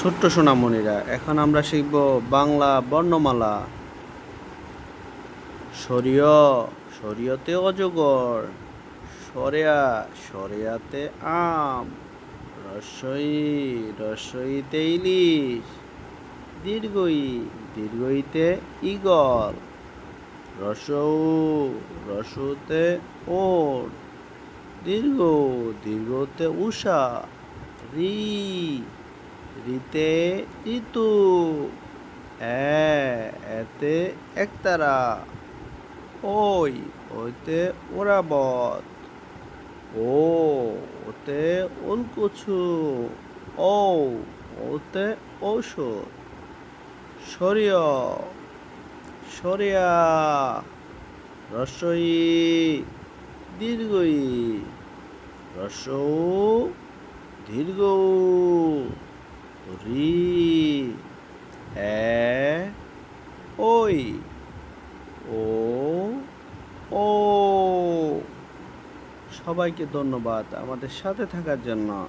ছোট্ট সোনামণিরা, এখন আমরা শিখব বাংলা বর্ণমালা। সরিয়, সরিয়তে অজগর। সরেয়া, সরেয়াতে আম। রসই, রসইতে ইলিশ। দীর্ঘই, দীর্ঘইতে ঈগল। রসৌ, রসৌতে ওট। দীর্ঘ, দীর্ঘতে উষা। রি, রিতে ঋতু। এতে একতারা। ওই, ওইতে ওরাবত। ওতে ওলকচু। ও, ওতে ঔষধ। সরিয়, সরিয়া। রসই, দীর্ঘই। রসৌ, দীর্ঘ। রি, ওই। ও, ও। সবাইকে ধন্যবাদ আমাদের সাথে থাকার জন্য।